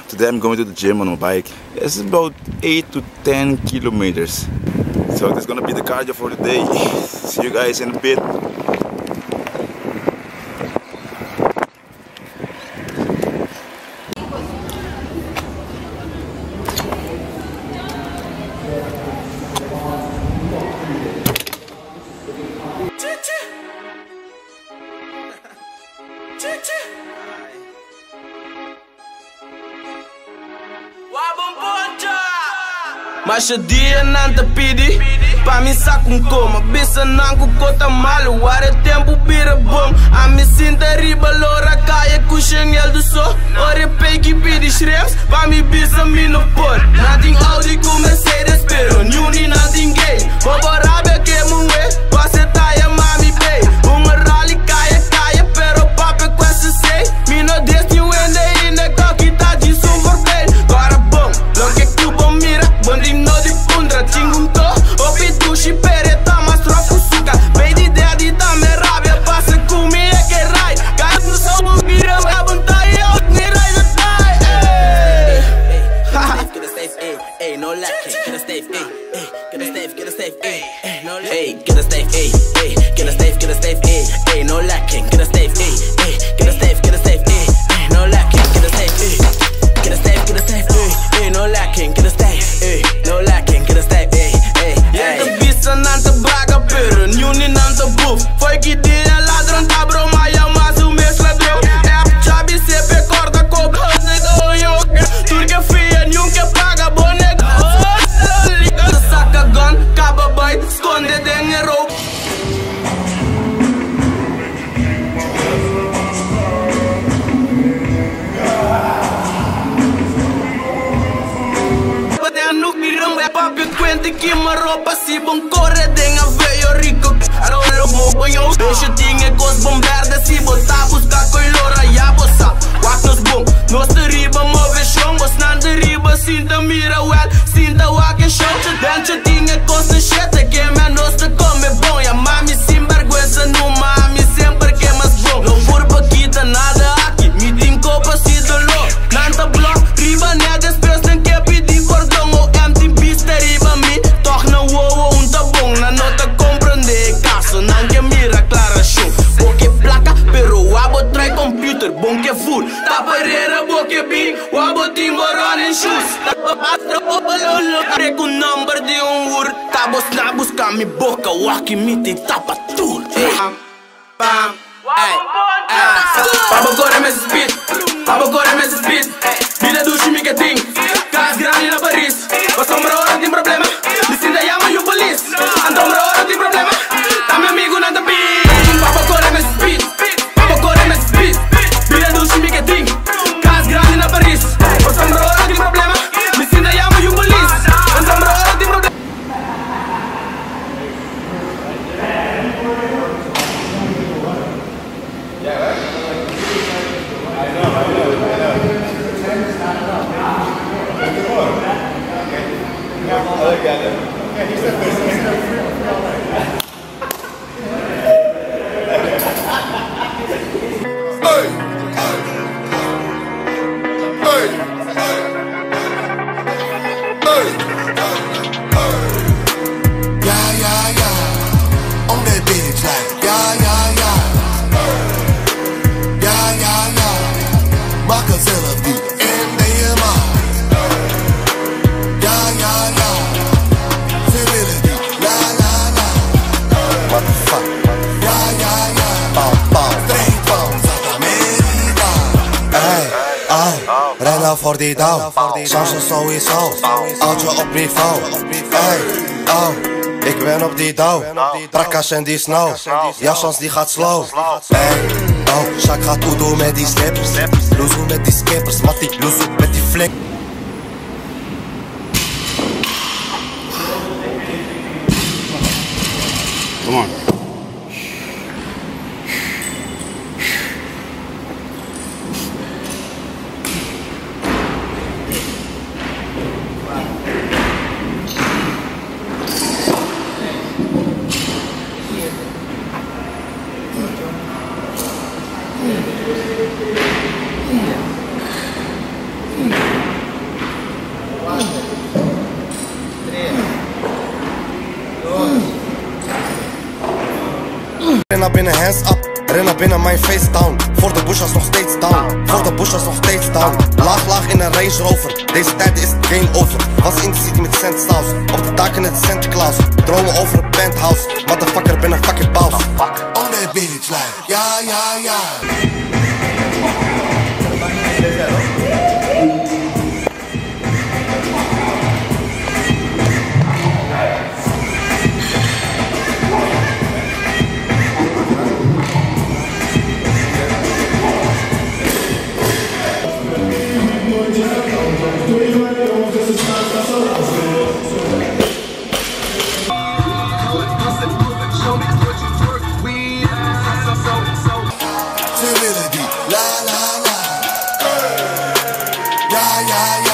Today I'm going to the gym on my bike. It's about 8 to 10 kilometers. So this is gonna be the cardio for the day. See you guys in a bit. Mas o dia não te pedi pra me sacar coma. Bisa não com cota malo. Ar é tempo vira bom. A me sinta riba loura caia com Chanel do sol. Ora pei que pedi shrimps pra me bisa me no pôr. Nothing Audi com Mercedes pero Nuni nothing gay. Bobo rabia que mué. Você tá e mami bay. Uma rally caia pero papo com essa sei. Me no destiny when they in the cocky tá de super bem. Agora bom, lo que tu bom mira. Banding no di pundra, tingum to. Opi dushi pereta, mas troco suca. Vem de ideia de dar me rabia. Passa comigo é que rai. Gato no som, vira, vai apontar e eu me rai da tai. Get a safe, ayy, no lacking. Get a safe, ayy, get a safe, ayy, no lacking. Get a safe, ayy, get a safe, ayy, no lacking. Get a safe, ayy, get a safe, ayy, no lacking. Get a safe, ayy, get a safe, ayy, no lacking. Get a safe, no lacking. Get a safe, ayy. Esta bisa não te braga, pero Nuni não te buff. Foi que dia ladrão tá bro, mas é mais o mesmo ladrão. É já vi sempre corta com turca fria, nunca paga boneco. Saca gun, caba bite, esconde dinheiro. Papi cuenta que me roupa se bom corre denga veio rico. Arolo mo banho, deixa tinha cos bom verde se botar buscar coi lora ya bossa. Wak nos bom, nos riba move chão, bos nan riba sinta mira well, sinta wak show. Dentro tinha cos chete que me nos te come bom. Ya mami sem vergüenza no mami sempre que mais bom. Não por paquita nada aqui, me tem copa se dolor. Nanta block, riba nega express nem que pedir cordão ou empty beast riba me. Torna o ou tá bom, na nota compreender caso não que mira clara show. Porque placa, pero o abo trai computer, bom que full. Tá pareira, boque big, o abo timborão em shoes. Pega o number de ur, tá na busca me boca, o aqui me tem tapa tudo. Bam, Papa corre mais speed, Papa corre mais speed. Vida do time que tem, cas grande na Paris. Você hora tem problema, me sinta llama e o police. Andou hora tem problema, tá meu amigo nada bem. Papa corre mais speed, Papa corre mais speed. Vida do time que tem, cas grande na Paris. Você hora tem problema, me sinta llama e o police. Andou hora tem problema. Rennen voor die dauw, chansen sowieso, houd je op niveau. Ik ben op die dauw, brakkas en die snow, jouw chance die gaat slow. Shaq gaat toedoen met die slippers, loezoe met die skippers, Mattie loezoe met die flik. Come on. Yeah. hands up. Rennen binnen mijn facetown. Voor de bush was nog steeds down. Voor de bush was nog steeds down. Laag in een Range Rover. Deze tijd is het game over. Was in de city met cent saus. Op de daken net Santa Claus. Dromen over een penthouse. Motherfucker ben een fucking boss. On that bitch like, ja. La la la, ja.